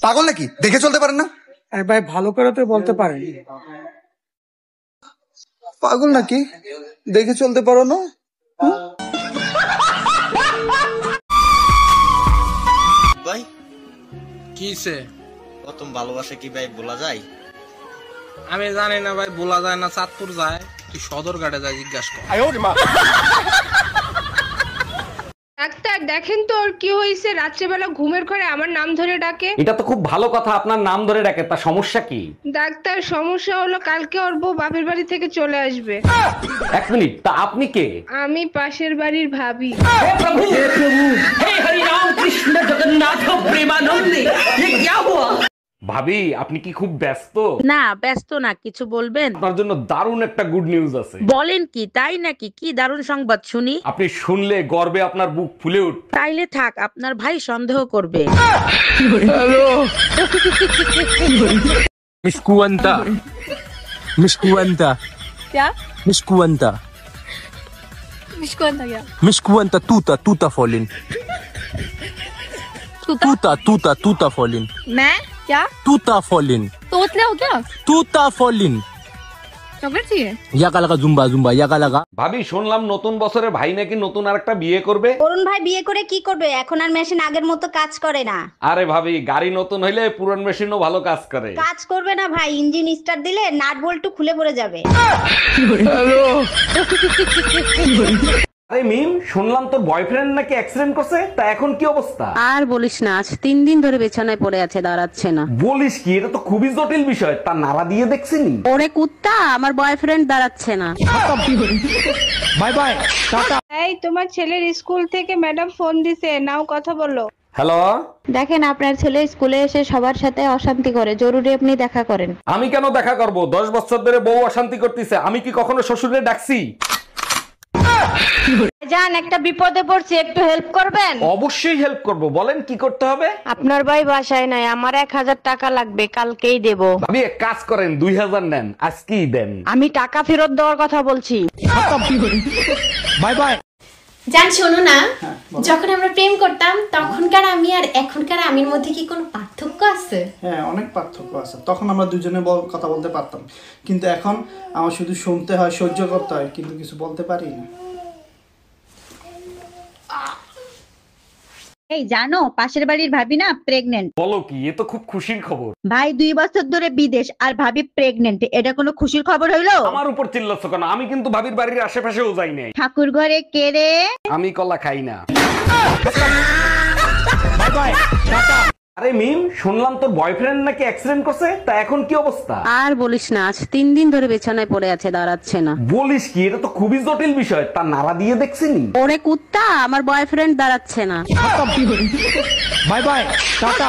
পাগল নাকি? দেখে চলতে পারেন না? আরে ভাই ভালো করে তো বলতে পারেন। পাগল নাকি? দেখে চলতে পারো না? ভাই কিসে? প্রথম ভালোবাসা কি ভাই বলা যায়? আমি জানি না ভাই, বলা যায় না। চাঁদপুর যায়, তুই সদরঘাটে যায় জিজ্ঞাসা কর। ডাক্তার দেখেন তো ওর কি হয়েছে, রাত্রেবেলা ঘুমের ঘরে আমার নাম ধরে ডাকে। এটা তো খুব ভালো কথা, আপনার নাম ধরে ডাকে, তা সমস্যা কি? ডাক্তার সমস্যা হলো কালকে ওর বউ বাপের বাড়ি থেকে চলে আসবে। এক মিনিট, তা আপনি কে? আমি পাশের বাড়ির ভাবি। ভাবি আপনি কি খুব ব্যস্ত? না ব্যস্ত না, কিছু বলবেন? আপনার জন্য দারুণ একটা গুড নিউজ আছে। বলেন কি, তাই নাকি? কি দারুণ সংবাদ শুনি। আপনি শুনলে গর্বে আপনার বুক ফুলে উঠবে। তাইলে থাক, আপনার ভাই সন্দেহ করবে। मिस कुवंता मिस कुवंता क्या? मिस कुवंता मुझको अंदर क्या? मिस कुवंता तूता फॉलिन तूता फॉलिन मैं क्या? तूता फॉलिन तोतले हो क्या? तूता फॉलिन चॉकलेट चाहिए? याका लगा जुम्बा याका लगा। ভাবি শুনলাম নতুন বছরে ভাই নাকি নতুন আরেকটা বিয়ে করবে। অরুণ ভাই বিয়ে করে কি করবে? এখন আর মেশিন আগের মতো কাজ করে না। আরে ভাবি, গাড়ি নতুন হইলে পুরান মেশিনও ভালো কাজ করে। কাজ করবে না ভাই, ইঞ্জিন স্টার্ট দিলে নাট বল্টু খুলে পড়ে যাবে। আরে মিম, শুনলাম তোর বয়ফ্রেন্ড নাকি অ্যাক্সিডেন্ট করছে, তা এখন কি অবস্থা? আর বলিস না, আজ 3 দিন ধরে বিছানায় পড়ে আছে, দাঁড়াচ্ছে না। বলিস কি? এটা তো খুবই জটিল বিষয়। তা নাড়া দিয়ে দেখছিনি? ওরে কুত্তা, আমার বয়ফ্রেন্ড দাঁড়াচ্ছে না। Bye bye tata. এই তোমার ছেলের স্কুল থেকে ম্যাডাম ফোন দিছে, নাও কথা বলো। হ্যালো, দেখেন আপনার ছেলে স্কুলে এসে সবার সাথে অশান্তি করে, জরুরি আপনি দেখা করেন। আমি কেন দেখা করব? 10 বছর ধরে বউ অশান্তি করতেছে, আমি কি কখনো শ্বশুরে ডাকছি? জান একটা বিপদে পড়ছি, একটু হেল্প করবেন? অবশ্যই হেল্প করব, বলেন কি করতে হবে? আপনার ভাই বাসায় নাই, আমার 1000 টাকা লাগবে, কালকেই দেব। ভাবি এক কাজ করেন, 2000 নেন, আজকেই দেন। আমি টাকা ফেরত দেওয়ার কথা বলছি। Bye bye. জান শোনো না, যখন আমরা প্রেম করতাম তখনকার আমি আর এখনকার আমির মধ্যে কি কোনো পার্থক্য আছে? হ্যাঁ অনেক পার্থক্য আছে। তখন আমরা দুজনে কথা বলতে পারতাম, কিন্তু এখন আমার শুধু শুনতে হয়, সহ্য করতে হয়, কিন্তু কিছু বলতে পারি না। এই জানো, পাশের বাড়ির ভাবি না প্রেগনেন্ট। বলো কি? এ তো খুব খুশির খবর। ভাই 2 বছর ধরে বিদেশ আর ভাবি প্রেগনেন্ট, এটা কোনো খুশির খবর হইলো? আমার উপর চিল্লাচ্ছ কেন? আমি কিন্তু ভাবির বাড়ির আশেপাশেও যাই নাই। ঠাকুর ঘরে কে রে? আমি কলা খাই না। Bye bye tata. আরে মিম, শুনলাম তোর বয়ফ্রেন্ড নাকি অ্যাক্সিডেন্ট করছে, তা এখন কি অবস্থা? আর বলিস না, আজ 3 দিন ধরে বিছানায় পড়ে আছে, দাঁড়াচ্ছে না। বলিস কি? এটা তো খুবই জটিল বিষয়। তা নাড়া দিয়ে দেখছিনি? ওরে কুত্তা, আমার বয়ফ্রেন্ড দাঁড়াচ্ছে না। Bye bye tata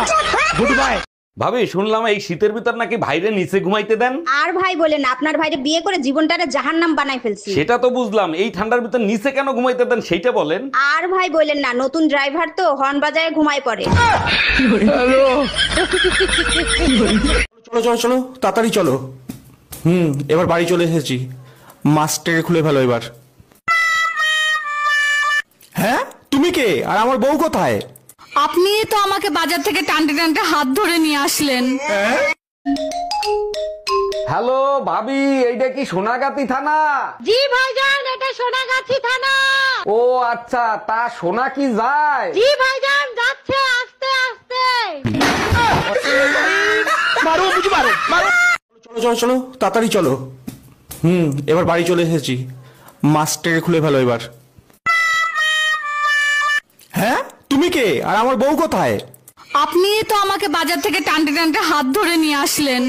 good bye. ভাবি শুনলাম এই শীতের ভিতর নাকি ভাইরে নিচে ঘুমাইতে দেন। আর ভাই বলেন, আপনার ভাইরে বিয়ে করে জীবনটারে জাহান্নাম বানাই ফেলছি। সেটা তো বুঝলাম, এই ঠান্ডার ভিতর নিচে কেন ঘুমাইতে দেন সেইটা বলেন। আর ভাই বলেন না, নতুন ড্রাইভার তো হর্ন বাজায় ঘুমায় পড়ে। চলো চলো চলো তাড়াতাড়ি চলো। এবার বাড়ি চলে এসেছি, মাস্টারে খুলে ফেলো এবার। হ্যাঁ তুমি কে? আর আমার বউ কোথায়? আপনি তো আমাকে বাজার থেকে টানতে টানতে হাত ধরে নিয়ে আসলেন। হ্যালো ভাবি, এইটা কি সোনাগাতি থানা? জি ভাইজান, এটা সোনাগাছি থানা। ও আচ্ছা, তা সোনা কি যায়? জি ভাইজান, যাচ্ছে আস্তে আস্তে। মারো বুঝি মারো মারো। চলো চলো চলো তাড়াতাড়ি চলো। এবার বাড়ি চলে এসেছি, মাস্টারে খুলে ফেলো এবার। হ্যাঁ তুমি কে? আর আমার বউ কোথায়? আপনি তো আমাকে বাজার থেকে টানতে টানতে হাত ধরে নিয়ে আসলেন।